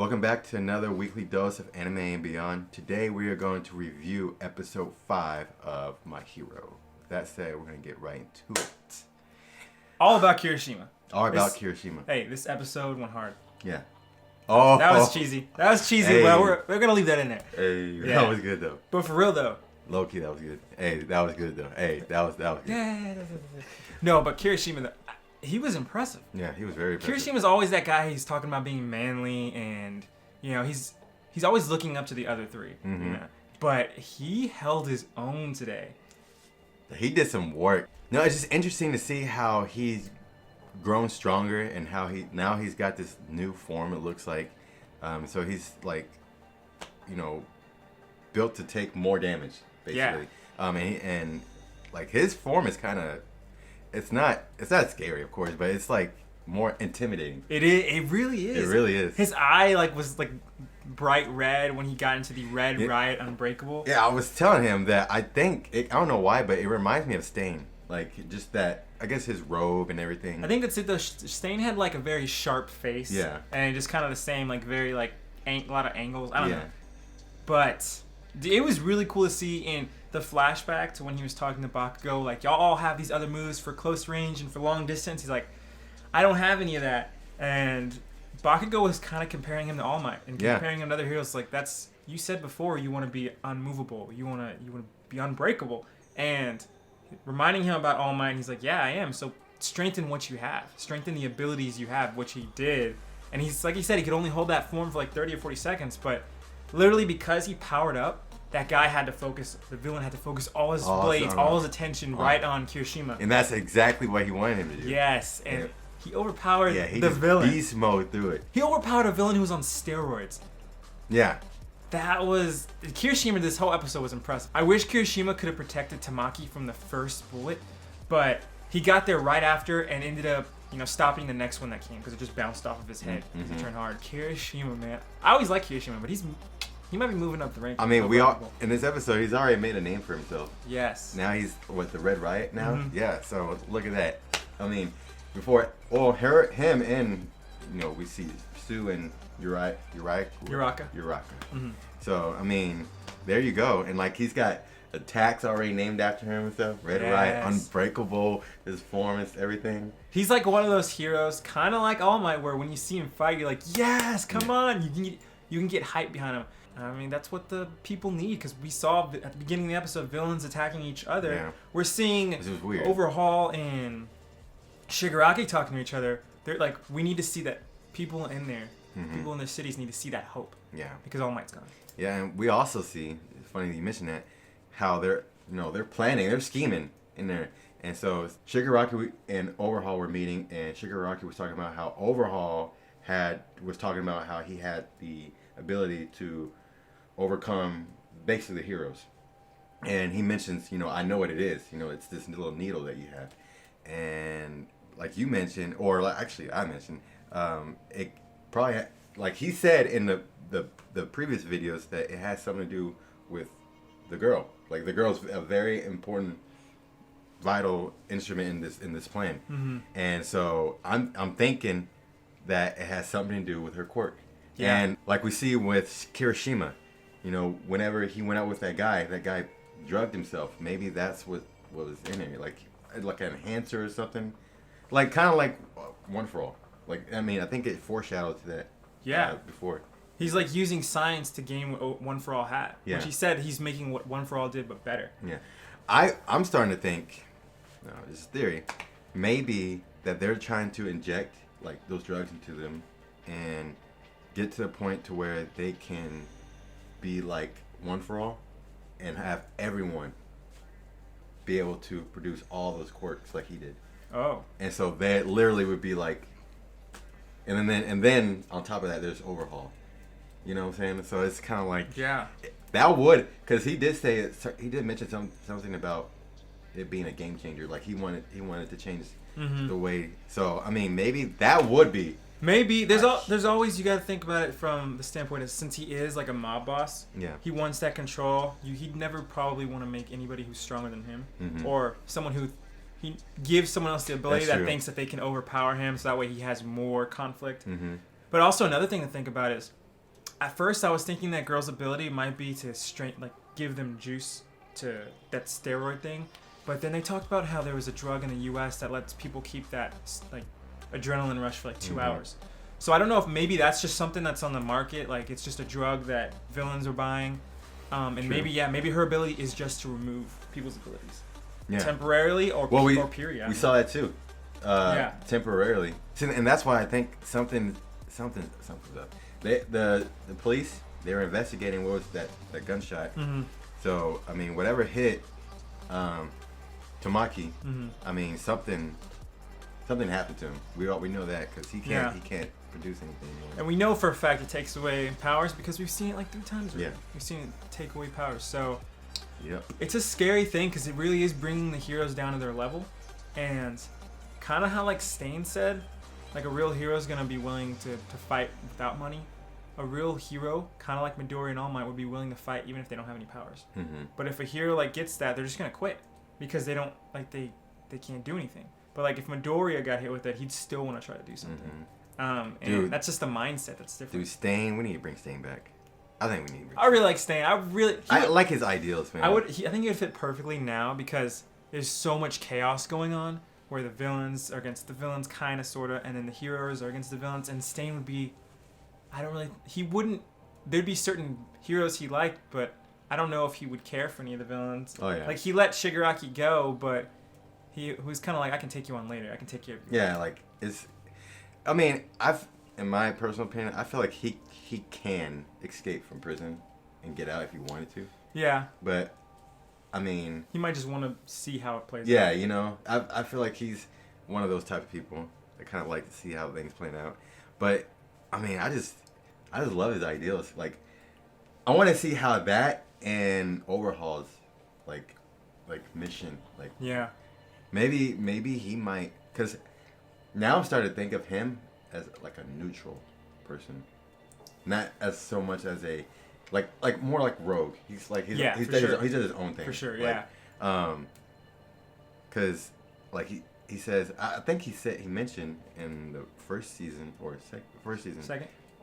Welcome back to another weekly dose of anime and beyond. Today we are going to review episode 5 of My Hero. With that said, we're going to get right into it. All about Kirishima. Kirishima. Hey, this episode went hard. Yeah. Oh, that was cheesy. Hey. Well, we're going to leave that in there. Hey, yeah. That was good though. But for real though. Low key, that was good. Hey, that was good though. Hey, that was good. Yeah. No, but Kirishima, he was impressive. Yeah, he was very impressive. Kirishima's always that guy. He's talking about being manly, and he's always looking up to the other three. Mm-hmm. You know? But he held his own today. He did some work. No, it's just interesting to see how he's grown stronger and how he's got this new form. It looks like, so he's like, built to take more damage basically. Yeah. And like his form is kind of. It's not scary, of course, but it's like more intimidating. It is. It really is. It really is. His eye was bright red when he got into the Red Riot Unbreakable. Yeah, I was telling him that I don't know why, but it reminds me of Stain. Like just that, I guess his robe and everything. I think that's it. The Stain had like a very sharp face. Yeah. And just kind of the same, like very a lot of angles. I don't know. But it was really cool to see in the flashback to when he was talking to Bakugo, like, y'all all have these other moves for close range and for long distance. He's like, I don't have any of that. And Bakugo was kind of comparing him to All Might and comparing him to other heroes. Like, you said before you want to be unmovable. You want to be unbreakable. And reminding him about All Might, and he's like, yeah, I am. So strengthen what you have. Strengthen the abilities you have, which he did. And he's like he said, he could only hold that form for like 30 or 40 seconds. But literally because he powered up, that guy had to focus, the villain had to focus all his blades, all his attention right on Kirishima. And that's exactly what he wanted him to do. Yes, and he overpowered he the villain. Beast mode through it. He overpowered a villain who was on steroids. Yeah. Kirishima, this whole episode was impressive. I wish Kirishima could have protected Tamaki from the first bullet, but he got there right after and ended up, stopping the next one that came because it just bounced off of his head because it turned hard. Kirishima, man. I always like Kirishima, but he might be moving up the rank. I mean, in this episode, he's already made a name for himself. Yes. Now he's, the Red Riot now? Mm-hmm. Yeah, so look at that. I mean, him and, we see Tsu and Uraraka. Mm-hmm. So, I mean, there you go. And, he's got attacks already named after him and stuff. Red Riot, Unbreakable, his form and everything. He's like one of those heroes, kind of like All Might, where when you see him fight, you're like, yes, come on. You can get hype behind him. I mean, that's what the people need, because we saw at the beginning of the episode villains attacking each other. Yeah. We're seeing Overhaul and Shigaraki talking to each other. They're like, we need to see that people in there, people in their cities need to see that hope. Yeah. Because All Might's gone. Yeah, and we also see, it's funny that you mentioned that, how they're planning, they're scheming in there. And so Shigaraki and Overhaul were meeting, and Shigaraki was talking about how Overhaul was talking about how he had the ability to overcome basically the heroes. And he mentions, I know what it is. It's this little needle that you have. And like you mentioned, or actually I mentioned, it probably, like he said in the previous videos, that it has something to do with the girl. Like the girl's a very important, vital instrument in this plan. Mm-hmm. And so I'm thinking that it has something to do with her quirk. Yeah. And like we see with Kirishima, whenever he went out with that guy drugged himself. Maybe that's what was in it, like an enhancer or something, like kind of like One for All. Like, I mean, I think it foreshadowed to that. Yeah. Before. He's like using science to gain what One for All had. Yeah. Which he said he's making what One for All did, but better. Yeah. I'm starting to think, this is theory, maybe that they're trying to inject like those drugs into them and get to the point to where they can be like One for All and have everyone be able to produce all those quirks like he did. Oh. And so that literally would be like, and then on top of that, there's Overhaul. You know what I'm saying? So it's kind of like, yeah, that would, because he did mention something about it being a game changer. Like he wanted to change the way. So I mean, maybe that would be. Maybe there's always, you got to think about it from the standpoint of, since he is like a mob boss, he wants that control. He'd never probably want to make anybody who's stronger than him or someone who he gives someone else the ability that thinks that they can overpower him, so that way he has more conflict. But also another thing to think about is at first I was thinking that girls' ability might be to give them juice to that steroid thing, but then they talked about how there was a drug in the U.S. that lets people keep that like adrenaline rush for like 2 hours. So I don't know if maybe that's just something that's on the market, like it's just a drug that villains are buying, and maybe her ability is just to remove people's abilities temporarily or period. We saw that too, temporarily, and that's why I think something's up. The police, they were investigating what was that gunshot. So I mean, whatever hit Tamaki, I mean something happened to him. We know that because he can't produce anything anymore. And we know for a fact it takes away powers because we've seen it like 3 times already. Yeah. We've seen it take away powers. So yep. It's a scary thing because it really is bringing the heroes down to their level. And kind of how like Stain said, like a real hero is going to be willing to fight without money. A real hero, kind of like Midori and All Might, would be willing to fight even if they don't have any powers. But if a hero like gets that, they're just going to quit because they don't like they can't do anything. But like if Midoriya got hit with it, he'd still want to try to do something. And dude, that's just the mindset that's different. Dude, Stain, we need to bring Stain back. I think we need to bring I really like Stain. I like his ideals, man. I think he would fit perfectly now because there's so much chaos going on where the villains are against the villains, kind of, sort of, and then the heroes are against the villains, and Stain would be... There'd be certain heroes he liked, but I don't know if he would care for any of the villains. Oh, yeah. Like, he let Shigaraki go, but he was kind of like, I can take you on later. I can take care of you. Yeah, like, it's... I mean, in my personal opinion, I feel like he can escape from prison and get out if he wanted to. Yeah. But, I mean... He might just want to see how it plays out. Yeah, you know, I feel like he's one of those type of people that kind of like to see how things play out. But, I mean, I just love his ideals. Like, I want to see how that and Overhaul's, like mission, like... Yeah. Maybe he might... Because now I'm starting to think of him as, like, a neutral person. Not as so much as a... Like more like Rogue. He's like... He does his own thing. For sure, like, yeah. Because, like, he says... I think he mentioned in the first season, or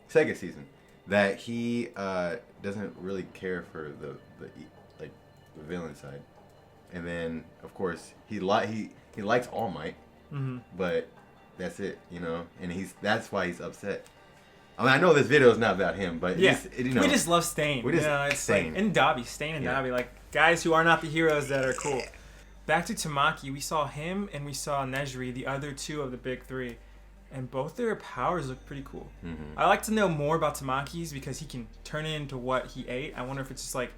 second season, that he doesn't really care for the villain side. And then, of course, he likes All Might, but that's it, you know. And that's why he's upset. I mean, I know this video is not about him, but yeah, you know, we just love Stain. It's Stain. Like, and Dabi, Stain and Dabi, like guys who are not the heroes that are cool. Back to Tamaki, we saw him and we saw Nejire, the other two of the big three, and both their powers look pretty cool. I like to know more about Tamaki's because he can turn it into what he ate. I wonder if it's just like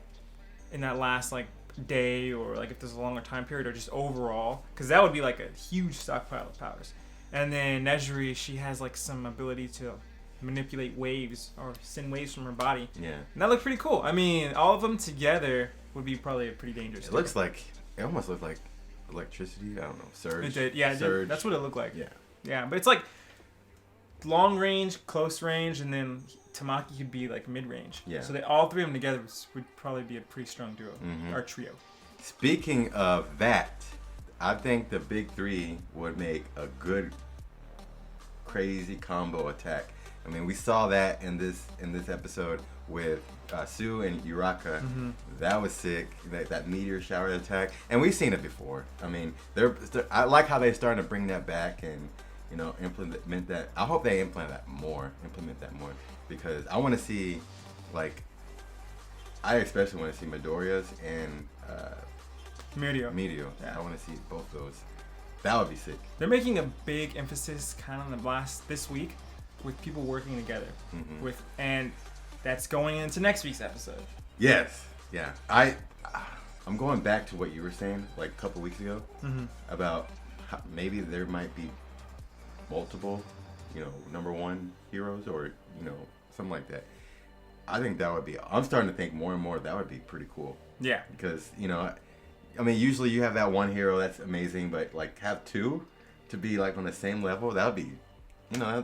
in that last like day, or like if there's a longer time period, or just overall, because that would be like a huge stockpile of powers. And then Nejire, she has like some ability to manipulate waves or send waves from her body. Yeah, and that looked pretty cool. I mean, all of them together would be probably a pretty dangerous. It almost looked like electricity. I don't know, surge. It did. Yeah, surge. That's what it looked like. Yeah, yeah, but it's like long range, close range, and then Tamaki could be like mid range. Yeah. So all three of them together would probably be a pretty strong duo or trio. Speaking of that, I think the big three would make a good, crazy combo attack. I mean, we saw that in this episode with Tsu and Uraraka. That was sick. That meteor shower attack, and we've seen it before. I mean, I like how they're starting to bring that back and, you know, implement that. I hope they implement that more, because I want to see, like, I especially want to see Midoriya's and Medio. Yeah. I want to see both those. That would be sick. They're making a big emphasis kind of on this week with people working together and that's going into next week's episode. Yes. Yeah. I'm going back to what you were saying like a couple weeks ago about how maybe there might be multiple, you know, number one heroes, or, you know, something like that. I think that would be... I'm starting to think more and more that would be pretty cool. Yeah. Because, you know, I mean, usually you have that one hero that's amazing, but, like, have two to be, like, on the same level, that would be, you know,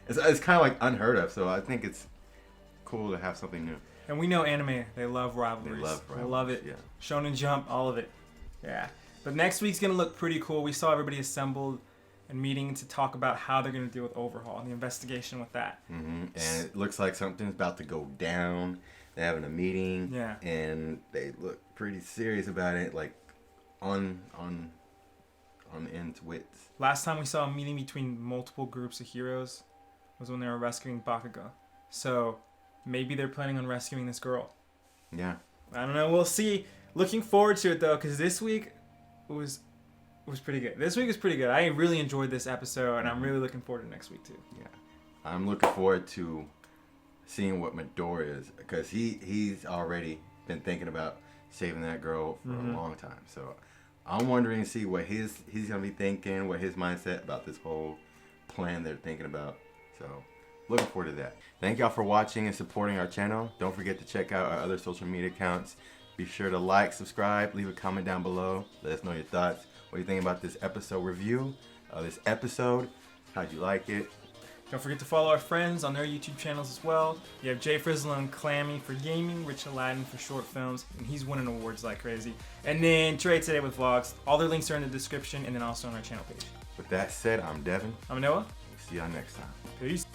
it's kind of, like, unheard of. So I think it's cool to have something new. And we know anime, they love rivalries. They love it. Yeah. Shonen Jump, all of it. Yeah. But next week's going to look pretty cool. We saw everybody assembled. and meeting to talk about how they're going to deal with Overhaul and the investigation with that. Mm-hmm. And it looks like something's about to go down. They're having a meeting. Yeah. And they look pretty serious about it, like on ends wits. Last time we saw a meeting between multiple groups of heroes was when they were rescuing Bakugo. So maybe they're planning on rescuing this girl. Yeah. I don't know. We'll see. Looking forward to it though, because this week was pretty good. This week is pretty good. I really enjoyed this episode, and I'm really looking forward to next week too. Yeah, I'm looking forward to seeing what Midori is, because he's already been thinking about saving that girl for a long time. So I'm wondering to see what he's gonna be thinking, what his mindset about this whole plan they're thinking about. So looking forward to that. Thank y'all for watching and supporting our channel. Don't forget to check out our other social media accounts. Be sure to like, subscribe, leave a comment down below. Let us know your thoughts. What do you think about this episode review of this episode? How'd you like it? Don't forget to follow our friends on their YouTube channels as well. You have Jay Frizzle and Clammy for gaming, Rich Aladdin for short films, and he's winning awards like crazy. And then Trey Today with vlogs. All their links are in the description and then also on our channel page. With that said, I'm Devin. I'm Noah. We'll see y'all next time. Peace.